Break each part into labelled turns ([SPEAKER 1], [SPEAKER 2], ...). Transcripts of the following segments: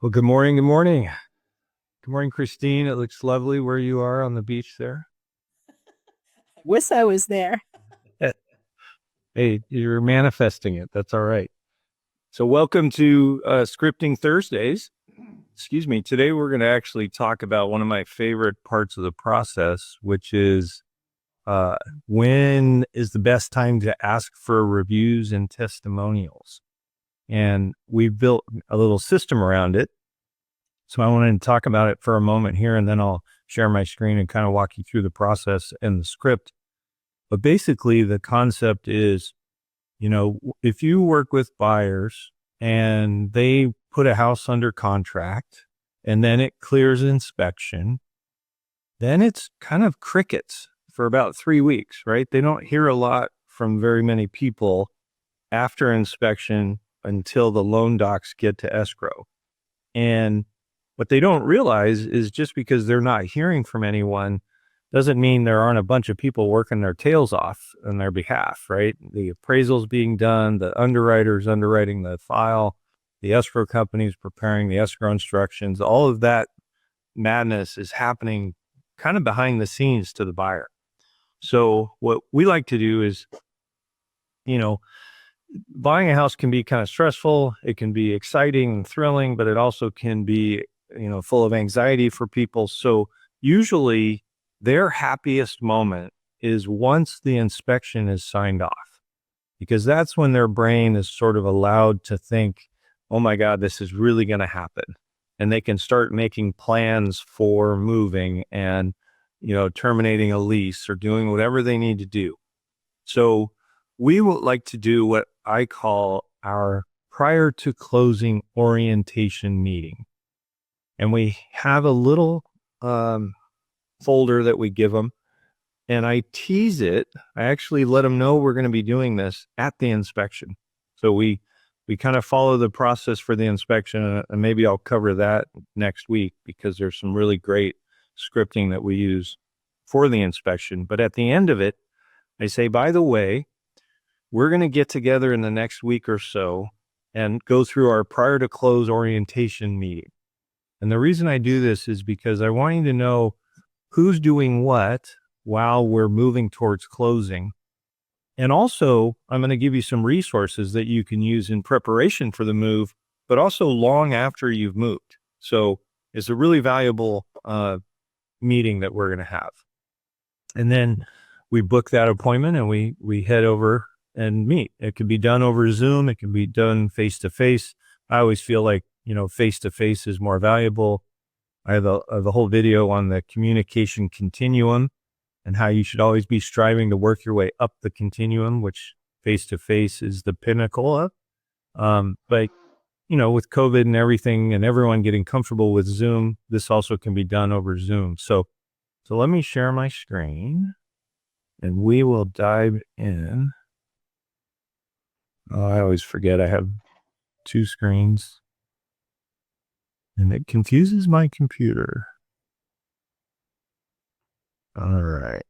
[SPEAKER 1] Well, good morning. Good morning. Good morning, Christine. It looks lovely where you are on the beach there.
[SPEAKER 2] Wish I was there.
[SPEAKER 1] Hey, you're manifesting it. That's all right. So, welcome to Scripting Thursdays. Excuse me. Today, we're going to actually talk about one of my favorite parts of the process, which is uh, when is the best time to ask for reviews and testimonials. And we've built a little system around it. So I wanted to talk about it for a moment here, and then I'll share my screen and kind of walk you through the process and the script. But basically, the concept is, if you work with buyers and they put a house under contract and then it clears inspection, then it's kind of crickets for about 3 weeks, right? They don't hear a lot from very many people after inspection until the loan docs get to escrow. And what they don't realize is just because they're not hearing from anyone doesn't mean there aren't a bunch of people working their tails off on their behalf, right? The appraisal's being done, the underwriter's underwriting the file, the escrow company's preparing the escrow instructions. All of that madness is happening kind of behind the scenes to the buyer. So what we like to do is, buying a house can be kind of stressful. It can be exciting and thrilling, but it also can be, full of anxiety for people. So usually their happiest moment is once the inspection is signed off, because that's when their brain is sort of allowed to think, oh my God, this is really going to happen. And they can start making plans for moving and, terminating a lease or doing whatever they need to do. So we would like to do what I call our prior to closing orientation meeting. And we have a little folder that we give them, and I tease it. I actually let them know we're going to be doing this at the inspection. So we kind of follow the process for the inspection, and maybe I'll cover that next week because there's some really great scripting that we use for the inspection. But at the end of it, I say, by the way, we're going to get together in the next week or so and go through our prior to close orientation meeting. And the reason I do this is because I want you to know who's doing what while we're moving towards closing. And also, I'm going to give you some resources that you can use in preparation for the move, but also long after you've moved. So it's a really valuable meeting that we're going to have. And then we book that appointment and we head over and meet. It can be done over Zoom. It can be done face-to-face. I always feel like, face-to-face is more valuable. I have a whole video on the communication continuum and how you should always be striving to work your way up the continuum, which face-to-face is the pinnacle of. But, with COVID and everything and everyone getting comfortable with Zoom, this also can be done over Zoom. So let me share my screen and we will dive in. Oh, I always forget I have 2 screens. And it confuses my computer. All right.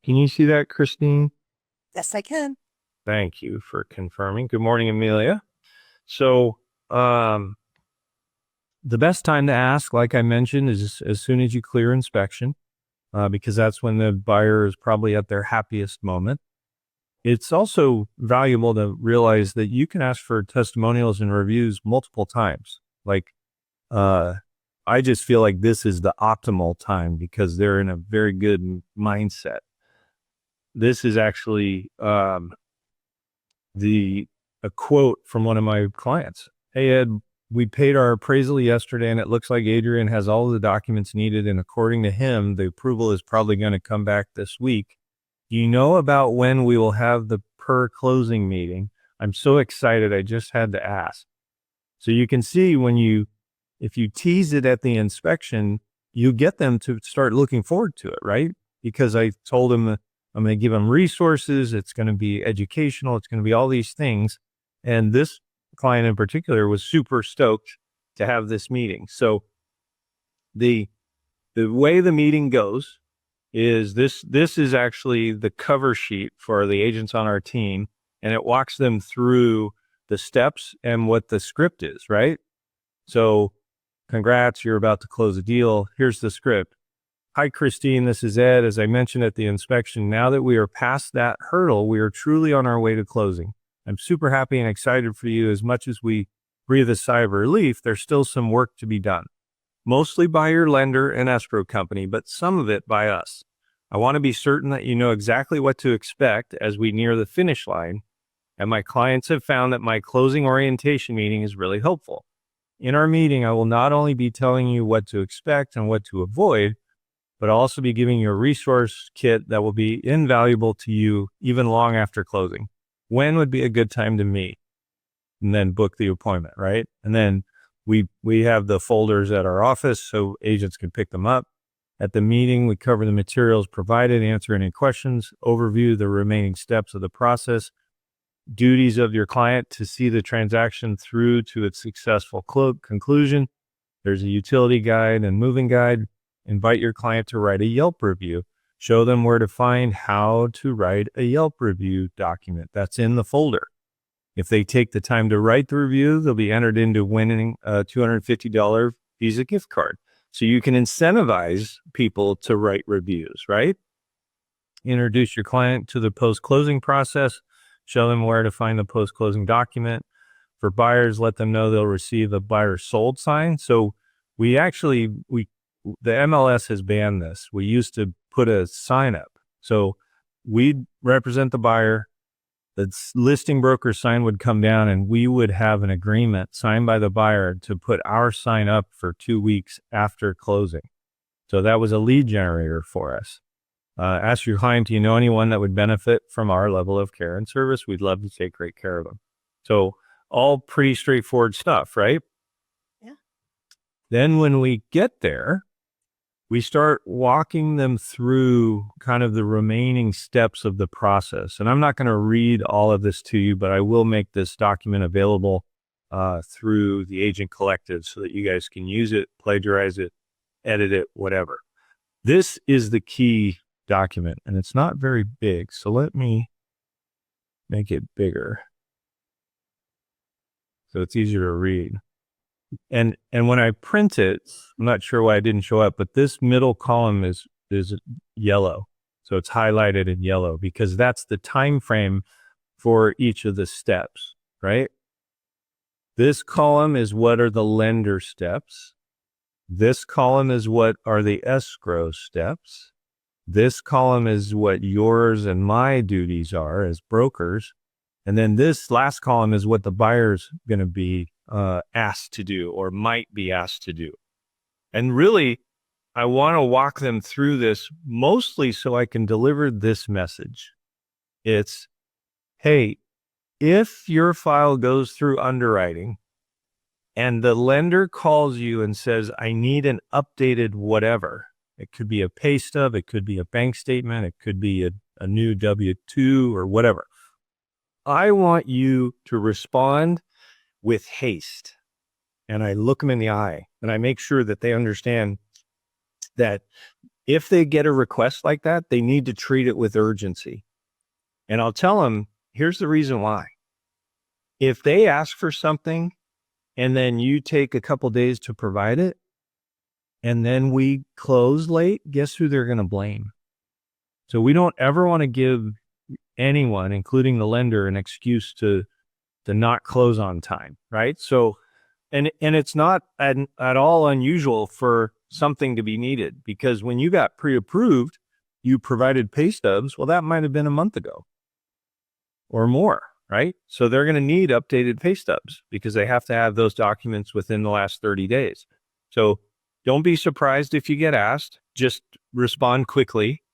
[SPEAKER 1] Can you see that, Christine?
[SPEAKER 2] Yes, I can.
[SPEAKER 1] Thank you for confirming. Good morning, Amelia. So, the best time to ask, like I mentioned, is as soon as you clear inspection, because that's when the buyer is probably at their happiest moment. It's also valuable to realize that you can ask for testimonials and reviews multiple times. Like, I just feel like this is the optimal time because they're in a very good mindset. This is actually a quote from one of my clients. Hey, Ed, we paid our appraisal yesterday and it looks like Adrian has all of the documents needed. And according to him, the approval is probably going to come back this week. Do you know about when we will have the per closing meeting? I'm so excited. I just had to ask. So you can see if you tease it at the inspection, you get them to start looking forward to it, right? Because I told them that I'm going to give them resources. It's going to be educational. It's going to be all these things. And this client in particular was super stoked to have this meeting. So the way the meeting goes is this is actually the cover sheet for the agents on our team, and it walks them through the steps and what the script is, right? So congrats, you're about to close a deal. Here's the script. Hi, Christine, this is Ed. As I mentioned at the inspection, now that we are past that hurdle, we are truly on our way to closing. I'm super happy and excited for you. As much as we breathe a sigh of relief, there's still some work to be done. Mostly by your lender and escrow company, but some of it by us. I want to be certain that you know exactly what to expect as we near the finish line, and my clients have found that my closing orientation meeting is really helpful. In our meeting, I will not only be telling you what to expect and what to avoid, but I'll also be giving you a resource kit that will be invaluable to you even long after closing. When would be a good time to meet? And then book the appointment, right? And then we have the folders at our office so agents can pick them up. At the meeting, we cover the materials provided, answer any questions, overview the remaining steps of the process, duties of your client to see the transaction through to its successful conclusion. There's a utility guide and moving guide. Invite your client to write a Yelp review. Show them where to find how to write a Yelp review document. That's in the folder. If they take the time to write the review, they'll be entered into winning a $250 Visa gift card. So you can incentivize people to write reviews, right? Introduce your client to the post-closing process. Show them where to find the post-closing document. For buyers, let them know they'll receive a buyer sold sign. So the MLS has banned this. We used to put a sign up. So we'd represent the buyer. The listing broker sign would come down and we would have an agreement signed by the buyer to put our sign up for 2 weeks after closing. So that was a lead generator for us. Ask your client, do you know anyone that would benefit from our level of care and service? We'd love to take great care of them. So all pretty straightforward stuff, right?
[SPEAKER 2] Yeah.
[SPEAKER 1] Then when we get there, we start walking them through kind of the remaining steps of the process. And I'm not going to read all of this to you, but I will make this document available through the Agent Collective so that you guys can use it, plagiarize it, edit it, whatever. This is the key document, and it's not very big. So let me make it bigger so it's easier to read. And when I print it, I'm not sure why it didn't show up, but this middle column is yellow. So it's highlighted in yellow because that's the time frame for each of the steps, right? This column is what are the lender steps. This column is what are the escrow steps. This column is what yours and my duties are as brokers. And then this last column is what the buyer's going to be asked to do or might be asked to do. And really, I want to walk them through this mostly so I can deliver this message. It's, hey, if your file goes through underwriting and the lender calls you and says, I need an updated whatever, it could be a pay stub, it could be a bank statement, it could be a new W-2 or whatever. I want you to respond with haste. And I look them in the eye and I make sure that they understand that if they get a request like that, they need to treat it with urgency. And I'll tell them, here's the reason why. If they ask for something and then you take a couple days to provide it, and then we close late, guess who they're going to blame? So we don't ever want to give anyone, including the lender, an excuse to not close on time, right? So, and it's not at all unusual for something to be needed because when you got pre-approved, you provided pay stubs. Well, that might have been a month ago or more, right? So they're going to need updated pay stubs because they have to have those documents within the last 30 days. So don't be surprised if you get asked, just respond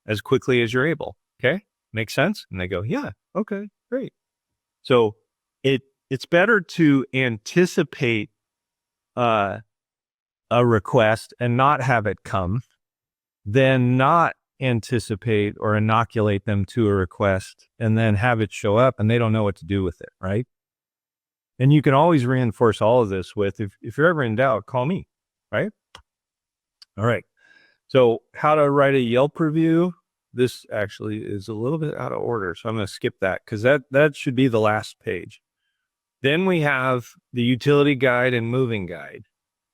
[SPEAKER 1] as quickly as you're able. Okay. Make sense? And they go, yeah, okay, great. So it's better to anticipate a request and not have it come than not anticipate or inoculate them to a request and then have it show up and they don't know what to do with it, right? And you can always reinforce all of this with, if you're ever in doubt, call me, right? All right. So how to write a Yelp review. This actually is a little bit out of order, so I'm going to skip that because that should be the last page. Then we have the utility guide and moving guide.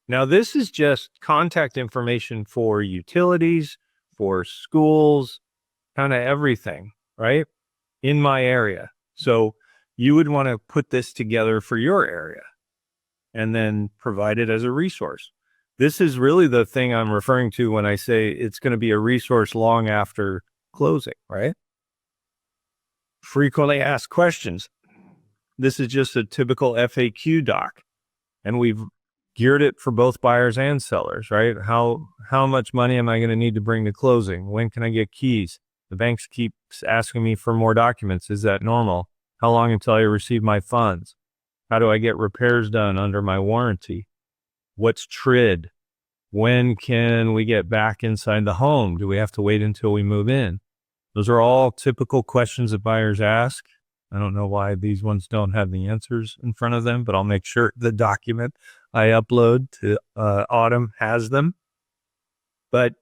[SPEAKER 1] Now, this is just contact information for utilities, for schools, kind of everything, right? In my area. So you would want to put this together for your area and then provide it as a resource. This is really the thing I'm referring to when I say it's going to be a resource long after closing, right? Frequently asked questions. This is just a typical FAQ doc, and we've geared it for both buyers and sellers, right? How much money am I going to need to bring to closing? When can I get keys? The banks keeps asking me for more documents. Is that normal? How long until I receive my funds? How do I get repairs done under my warranty? What's TRID? When can we get back inside the home? Do we have to wait until we move in? Those are all typical questions that buyers ask. I don't know why these ones don't have the answers in front of them, but I'll make sure the document I upload to Autumn has them. But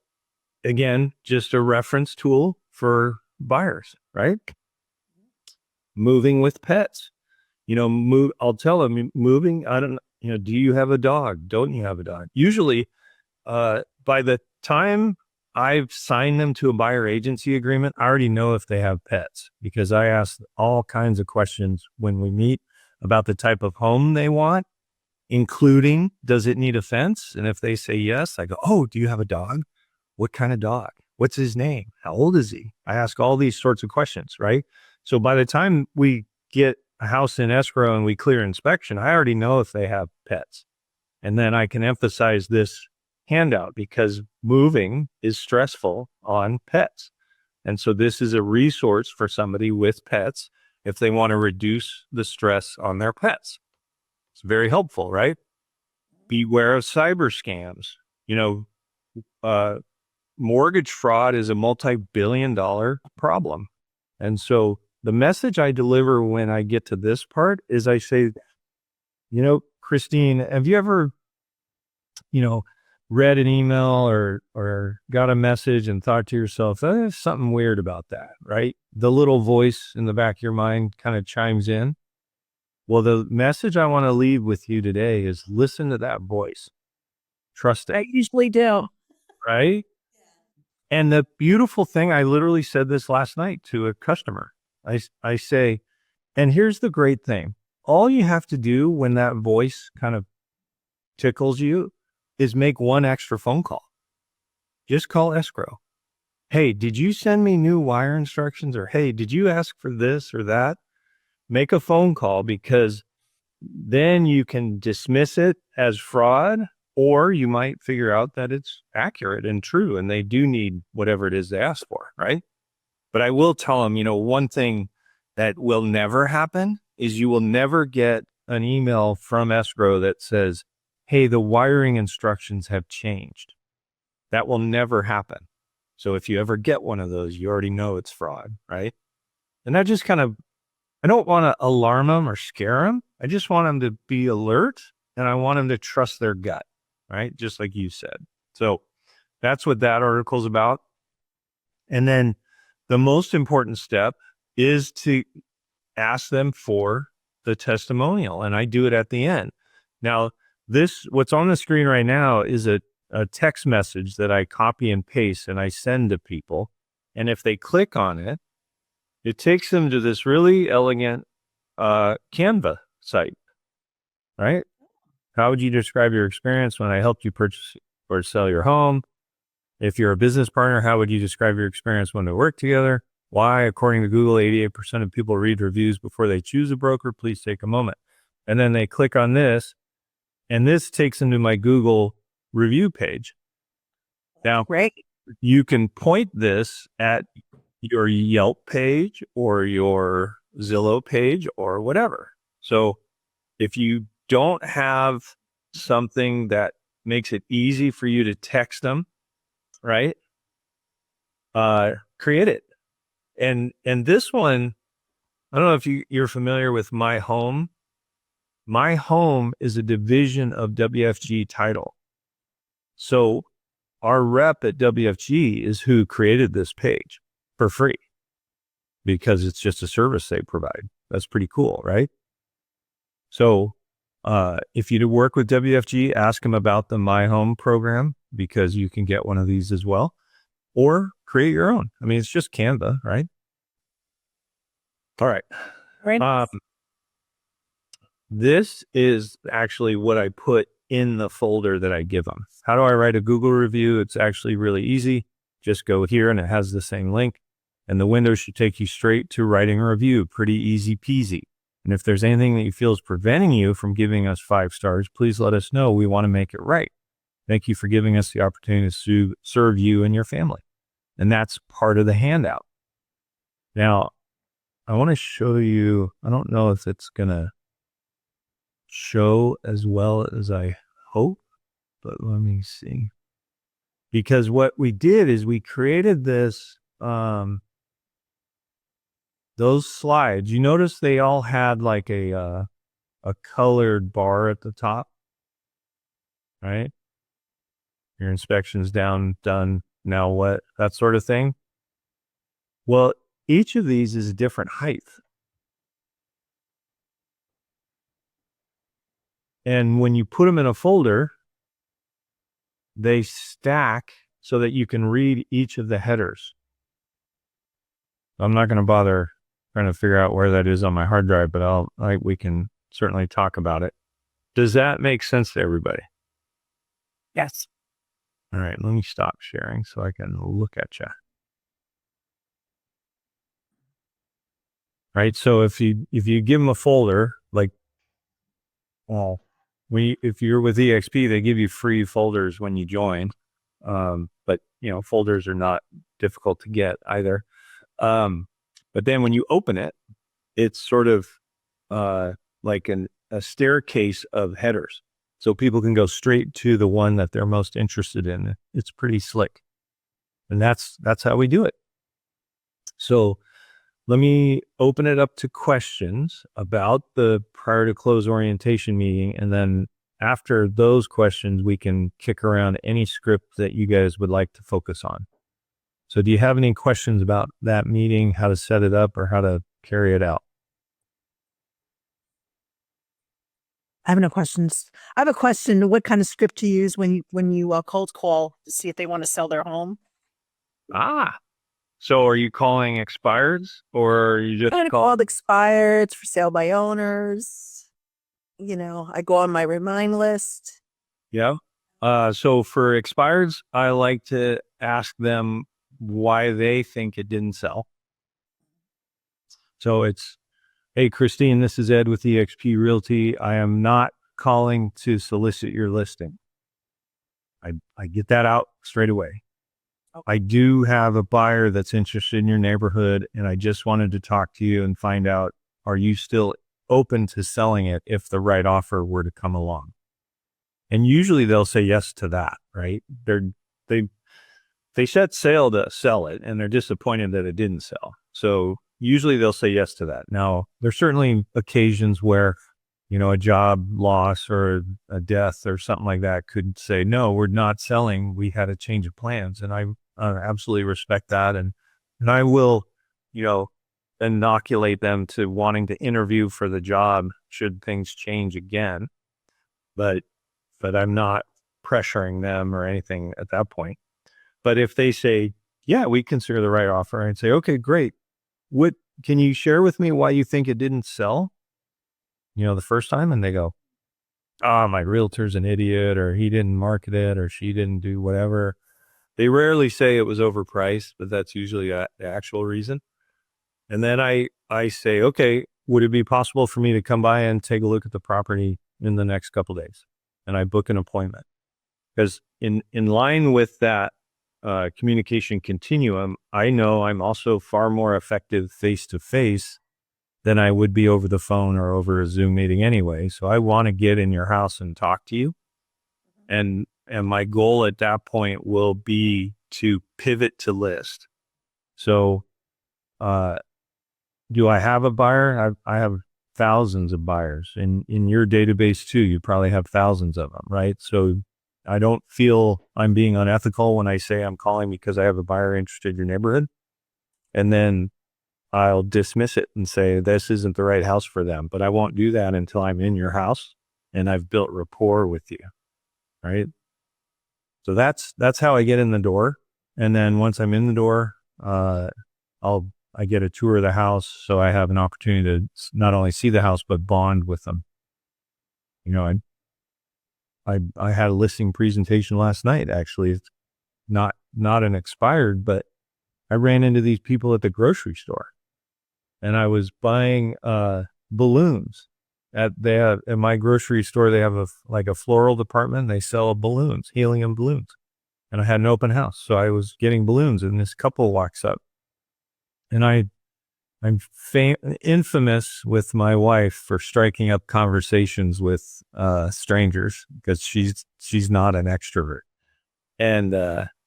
[SPEAKER 1] again, just a reference tool for buyers, right? Moving with pets. I'll tell them moving. I don't, do you have a dog? Don't you have a dog? Usually, by the time I've signed them to a buyer agency agreement, I already know if they have pets because I ask all kinds of questions when we meet about the type of home they want, including, does it need a fence? And if they say yes, I go, oh, do you have a dog? What kind of dog? What's his name? How old is he? I ask all these sorts of questions, right? So by the time we get a house in escrow and we clear inspection, I already know if they have pets. And then I can emphasize this handout because moving is stressful on pets. And so this is a resource for somebody with pets if they want to reduce the stress on their pets. It's very helpful, right? Beware of cyber scams. Mortgage fraud is a multi-billion-dollar problem. And so the message I deliver when I get to this part is I say, Christine, have you ever, read an email or got a message and thought to yourself, there's something weird about that, right? The little voice in the back of your mind kind of chimes in. Well, the message I want to leave with you today is listen to that voice. Trust it.
[SPEAKER 2] I usually do.
[SPEAKER 1] Right? And the beautiful thing, I literally said this last night to a customer. I say, and here's the great thing. All you have to do when that voice kind of tickles you is make one extra phone call. Just call escrow. Hey, did you send me new wire instructions? Or, hey, did you ask for this or that? Make a phone call because then you can dismiss it as fraud, or you might figure out that it's accurate and true and they do need whatever it is they asked for, right? But I will tell them, one thing that will never happen is you will never get an email from escrow that says, hey, the wiring instructions have changed. That will never happen. So if you ever get one of those, you already know it's fraud, right? And that just I don't want to alarm them or scare them. I just want them to be alert and I want them to trust their gut, right? Just like you said. So that's what that article's about. And then the most important step is to ask them for the testimonial. And I do it at the end. Now, what's on the screen right now is a text message that I copy and paste and I send to people. And if they click on it, it takes them to this really elegant Canva site, right? How would you describe your experience when I helped you purchase or sell your home? If you're a business partner, how would you describe your experience when we work together? Why, according to Google, 88% of people read reviews before they choose a broker. Please take a moment. And then they click on this, and this takes them to my Google review page. Now,
[SPEAKER 2] Great.
[SPEAKER 1] you can point this at your Yelp page or your Zillow page or whatever. So if you don't have something that makes it easy for you to text them, right? Create it. And this one, I don't know if you're familiar with My Home. My Home is a division of WFG Title. So our rep at WFG is who created this page for free because it's just a service they provide. That's pretty cool, right? So if you do work with WFG, ask them about the My Home program, because you can get one of these as well, or create your own. I mean, it's just Canva, right? All right.
[SPEAKER 2] Right.
[SPEAKER 1] This is actually what I put in the folder that I give them. How do I write a Google review? It's actually really easy. Just go here and it has the same link, and the window should take you straight to writing a review. Pretty easy peasy. And if there's anything that you feel is preventing you from giving us 5 stars, please let us know. We want to make it right. Thank you for giving us the opportunity to serve you and your family. And that's part of the handout. Now, I want to show you, I don't know if it's going to show as well as I hope, but let me see. Because what we did is we created this, those slides. You notice they all had like a colored bar at the top, right? Your inspection's down, done, now what, that sort of thing. Well, each of these is a different height. And when you put them in a folder, they stack so that you can read each of the headers. I'm not going to bother trying to figure out where that is on my hard drive, but we can certainly talk about it. Does that make sense to everybody?
[SPEAKER 2] Yes.
[SPEAKER 1] All right, let me stop sharing so I can look at you. Right, so if you give them a folder, like, well, if you're with EXP, they give you free folders when you join, but folders are not difficult to get either. But then when you open it, it's sort of like a staircase of headers. So people can go straight to the one that they're most interested in. It's pretty slick. And that's how we do it. So let me open it up to questions about the prior to close orientation meeting. And then after those questions, we can kick around any script that you guys would like to focus on. So do you have any questions about that meeting, how to set it up, or how to carry it out?
[SPEAKER 2] I have no questions. I have a question. What kind of script to use when you cold call to see if they want to sell their home?
[SPEAKER 1] So are you calling expireds, or are you just
[SPEAKER 2] Kind of called expired, for sale by owners. I go on my remind list.
[SPEAKER 1] Yeah. So for expireds, I like to ask them why they think it didn't sell. So it's, hey, Christine, this is Ed with eXp Realty. I am not calling to solicit your listing. I get that out straight away. Okay. I do have a buyer that's interested in your neighborhood, and I just wanted to talk to you and find out, are you still open to selling it if the right offer were to come along? And usually they'll say yes to that, right? They set sail to sell it, and they're disappointed that it didn't sell. So usually they'll say yes to that. Now, there's certainly occasions where, a job loss or a death or something like that could say, no, we're not selling. We had a change of plans. And I absolutely respect that. And I will, inoculate them to wanting to interview for the job should things change again. But I'm not pressuring them or anything at that point. But if they say, yeah, we consider the right offer, I'd say, okay, great. What can you share with me why you think it didn't sell? The first time? And they go, my realtor's an idiot, or he didn't market it, or she didn't do whatever. They rarely say it was overpriced, but that's usually the actual reason. And then I say, okay, would it be possible for me to come by and take a look at the property in the next couple of days? And I book an appointment. Because in line with that communication continuum, I know I'm also far more effective face-to-face than I would be over the phone or over a Zoom meeting anyway. So I want to get in your house and talk to you. And my goal at that point will be to pivot to list. So do I have a buyer? I have thousands of buyers. In your database too, you probably have thousands of them, right? So I don't feel I'm being unethical when I say I'm calling because I have a buyer interested in your neighborhood. And then I'll dismiss it and say, this isn't the right house for them. But I won't do that until I'm in your house and I've built rapport with you. Right. So that's how I get in the door. And then once I'm in the door, I get a tour of the house. So I have an opportunity to not only see the house, but bond with them. You know, I had a listing presentation last night, actually. It's not an expired, but I ran into these people at the grocery store and I was buying, balloons at my grocery store. They have a floral department. They sell balloons, helium balloons. And I had an open house. So I was getting balloons and this couple walks up and I'm infamous with my wife for striking up conversations with, strangers because she's not an extrovert. And,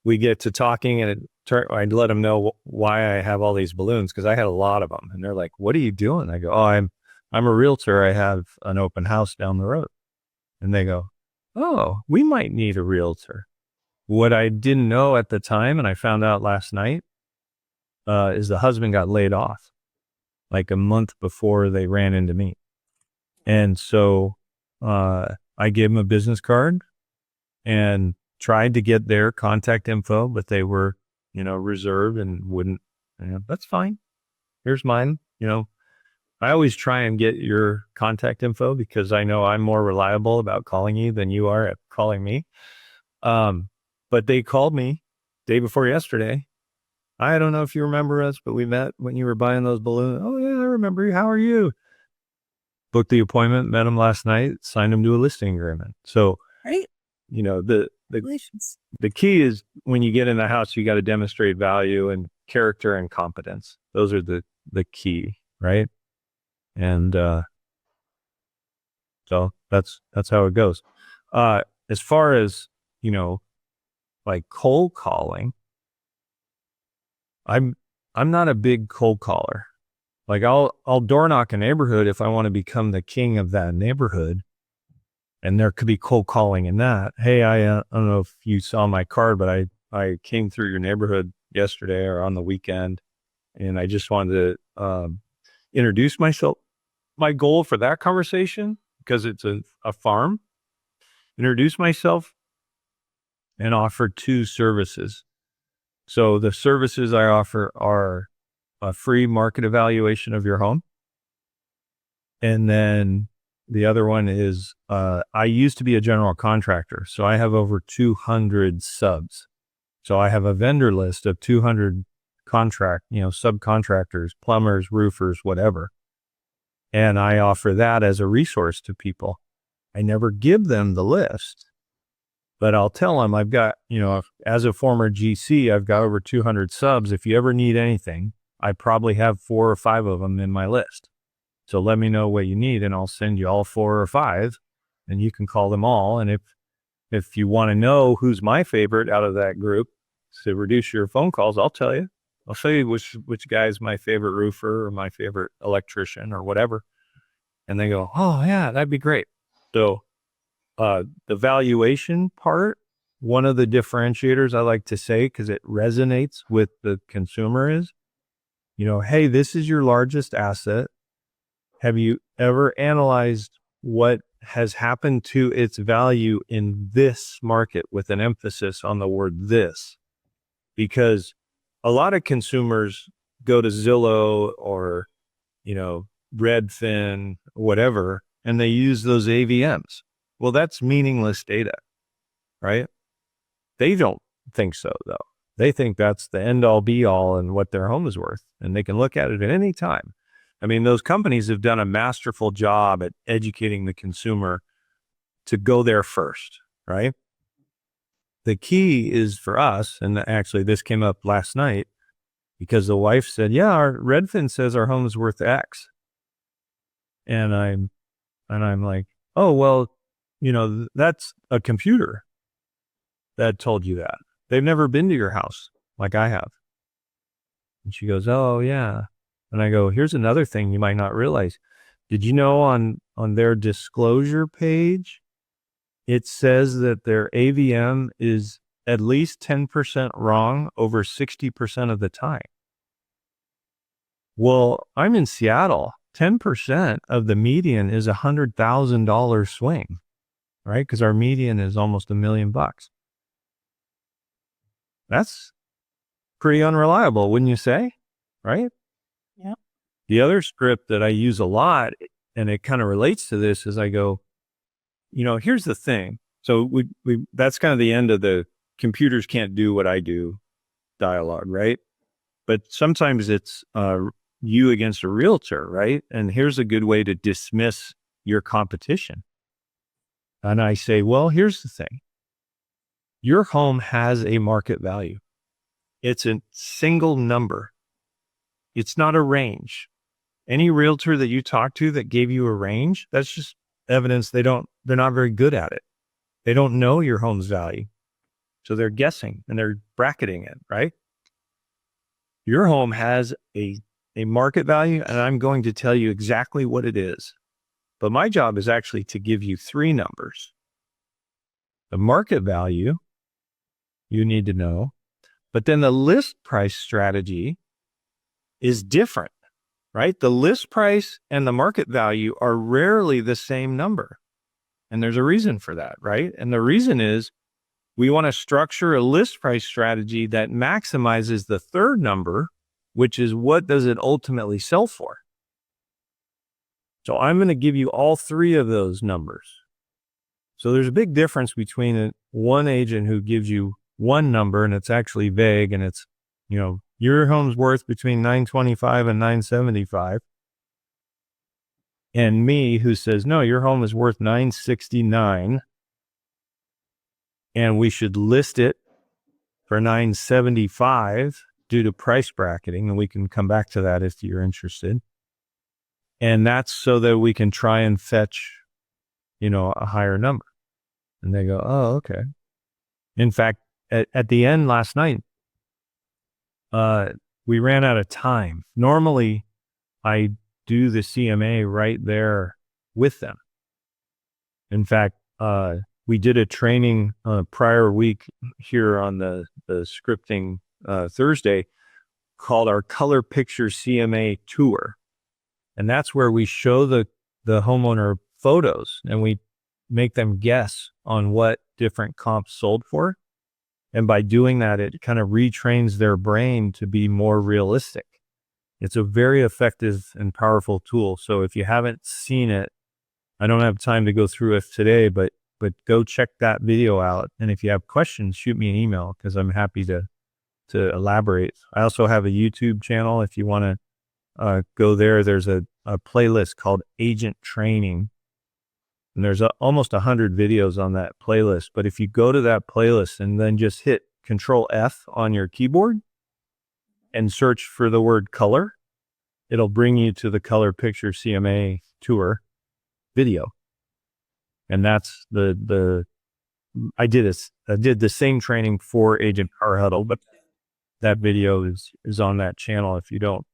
[SPEAKER 1] we get to talking and I'd let them know why I have all these balloons because I had a lot of them. And they're like, what are you doing? I go, oh, I'm a realtor. I have an open house down the road. And they go, oh, we might need a realtor. What I didn't know at the time, and I found out last night, is the husband got laid off like a month before they ran into me. And so I gave him a business card and tried to get their contact info, but they were, reserved and wouldn't, that's fine. Here's mine. I always try and get your contact info because I know I'm more reliable about calling you than you are at calling me. But they called me day before yesterday. I don't know if you remember us, but we met when you were buying those balloons. Oh yeah, I remember you. How are you? Booked the appointment, met him last night, signed him to a listing agreement. So,
[SPEAKER 2] Right.
[SPEAKER 1] the key is when you get in the house, you got to demonstrate value and character and competence. Those are the key, right? And so that's how it goes. As far as, like cold calling, I'm not a big cold caller. Like I'll door knock a neighborhood if I want to become the king of that neighborhood. And there could be cold calling in that. Hey, I don't know if you saw my card, but I came through your neighborhood yesterday or on the weekend, and I just wanted to introduce myself. My goal for that conversation, because it's a farm, introduce myself and offer 2 services. So the services I offer are a free market evaluation of your home. And then the other one is, I used to be a general contractor, so I have over 200 subs. So I have a vendor list of 200 subcontractors, plumbers, roofers, whatever. And I offer that as a resource to people. I never give them the list, but I'll tell them I've got, as a former GC, I've got over 200 subs. If you ever need anything, I probably have 4 or 5 of them in my list. So let me know what you need and I'll send you all 4 or 5 and you can call them all. And if you want to know who's my favorite out of that group to reduce your phone calls, I'll tell you. I'll show you which guy's my favorite roofer or my favorite electrician or whatever. And they go, oh yeah, that'd be great. So the valuation part, one of the differentiators I like to say, because it resonates with the consumer is, hey, this is your largest asset. Have you ever analyzed what has happened to its value in this market with an emphasis on the word this? Because a lot of consumers go to Zillow or, Redfin, whatever, and they use those AVMs. Well, that's meaningless data, right? They don't think so, though. They think that's the end all be all and what their home is worth, and they can look at it at any time. I mean, those companies have done a masterful job at educating the consumer to go there first, right? The key is for us, and actually this came up last night because the wife said, yeah, our Redfin says our home is worth X. And I'm like, oh, well, that's a computer that told you that. They've never been to your house like I have. And she goes, oh yeah. And I go, here's another thing you might not realize. Did you know on their disclosure page, it says that their AVM is at least 10% wrong over 60% of the time. Well, I'm in Seattle. 10% of the median is $100,000 swing, right? Because our median is almost $1 million. That's pretty unreliable, wouldn't you say? Right?
[SPEAKER 2] Yeah.
[SPEAKER 1] The other script that I use a lot, and it kind of relates to this, is I go, here's the thing. So we that's kind of the end of the computers can't do what I do dialogue, right? But sometimes it's you against a realtor, right? And here's a good way to dismiss your competition. And I say, well, here's the thing. Your home has a market value. It's a single number. It's not a range. Any realtor that you talk to that gave you a range, that's just evidence they're not very good at it. They don't know your home's value. So they're guessing and they're bracketing it, right? Your home has a market value, and I'm going to tell you exactly what it is. But my job is actually to give you 3 numbers. The market value, you need to know, but then the list price strategy is different, right? The list price and the market value are rarely the same number. And there's a reason for that, right? And the reason is we want to structure a list price strategy that maximizes the third number, which is what does it ultimately sell for? So I'm going to give you all 3 of those numbers. So there's a big difference between one agent who gives you one number and it's actually vague and it's, your home's worth between 925 and 975. And me who says, no, your home is worth 969 and we should list it for 975 due to price bracketing. And we can come back to that if you're interested. And that's so that we can try and fetch, a higher number. And they go, oh, okay. In fact, at the end last night, we ran out of time. Normally, I do the CMA right there with them. In fact, we did a training prior week here on the scripting Thursday called our Color Picture CMA Tour. And that's where we show the homeowner photos and we make them guess on what different comps sold for. And by doing that, it kind of retrains their brain to be more realistic. It's a very effective and powerful tool. So if you haven't seen it, I don't have time to go through it today, but go check that video out. And if you have questions, shoot me an email because I'm happy to elaborate. I also have a YouTube channel. If you want to go there, there's a playlist called Agent Training. And there's almost 100 videos on that playlist. But if you go to that playlist and then just hit Control F on your keyboard and search for the word color, it'll bring you to the Color Picture CMA Tour video. And that's I did the same training for Agent Power Huddle, but that video is on that channel if you don't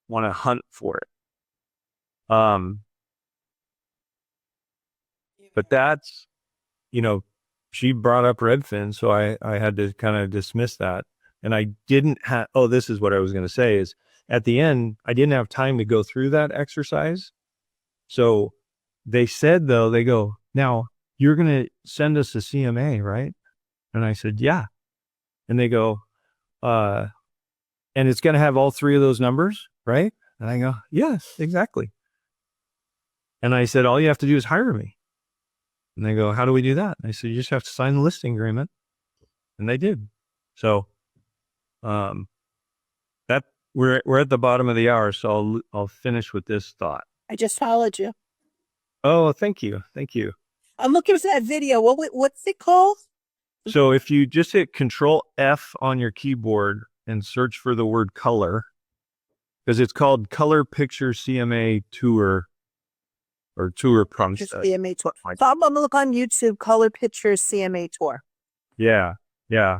[SPEAKER 1] want to hunt for it. But that's, she brought up Redfin, so I had to kind of dismiss that. And I didn't have, this is what I was going to say is at the end, I didn't have time to go through that exercise. So they said, though, they go, now you're going to send us a CMA, right? And I said, yeah. And they go, and it's going to have all 3 of those numbers, right? And I go, yes, exactly. And I said, all you have to do is hire me. And they go, how do we do that? And I said, you just have to sign the listing agreement. And they did. So, that we're at the bottom of the hour. So I'll finish with this thought.
[SPEAKER 2] I just followed you.
[SPEAKER 1] Oh, thank you. Thank you.
[SPEAKER 2] I'm looking for that video. What's it called?
[SPEAKER 1] So if you just hit Control F on your keyboard and search for the word color, because it's called Color Picture CMA Tour or Tour Prompt.
[SPEAKER 2] CMA Tour. So I'm going to look on YouTube, Color Picture CMA Tour.
[SPEAKER 1] Yeah. Yeah.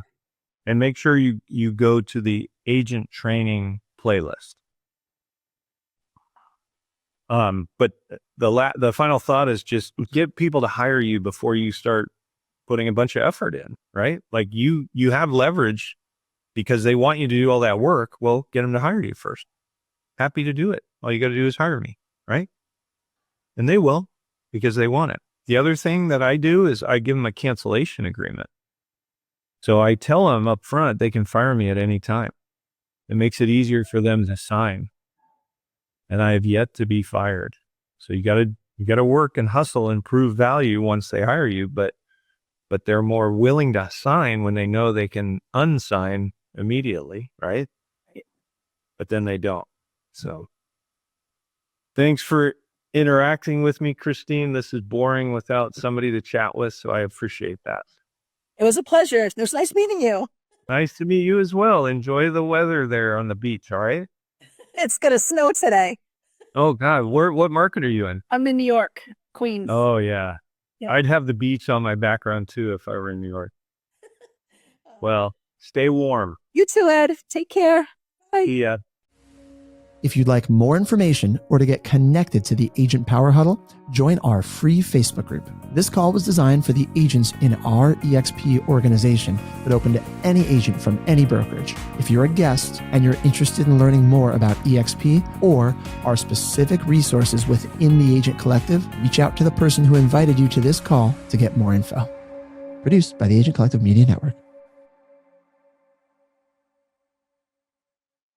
[SPEAKER 1] And make sure you go to the Agent Training playlist. But the final thought is just get people to hire you before you start putting a bunch of effort in, right? Like you have leverage because they want you to do all that work. Well, get them to hire you first. happy to do it. All you got to do is hire me, right? And they will, because they want it. The other thing that I do is I give them a cancellation agreement. So I tell them up front they can fire me at any time. It makes it easier for them to sign. And I have yet to be fired. So you got to work and hustle and prove value once they hire you, but they're more willing to sign when they know they can unsign immediately, right? But then they don't. So thanks for interacting with me, Christine. This is boring without somebody to chat with, so I appreciate that.
[SPEAKER 2] It was a pleasure. It was nice meeting you.
[SPEAKER 1] Nice to meet you as well. Enjoy the weather there on the beach, all right?
[SPEAKER 2] It's going to snow today.
[SPEAKER 1] Oh, God. What market are you in?
[SPEAKER 2] I'm in New York, Queens.
[SPEAKER 1] Oh, yeah.
[SPEAKER 2] Yeah.
[SPEAKER 1] I'd have the beach on my background, too, if I were in New York. Well, stay warm.
[SPEAKER 2] You too, Ed. Take care. Bye.
[SPEAKER 1] See ya.
[SPEAKER 3] If you'd like more information or to get connected to the Agent Power Huddle, join our free Facebook group. This call was designed for the agents in our EXP organization, but open to any agent from any brokerage. If you're a guest and you're interested in learning more about EXP or our specific resources within the Agent Collective, reach out to the person who invited you to this call to get more info. Produced by the Agent Collective Media Network.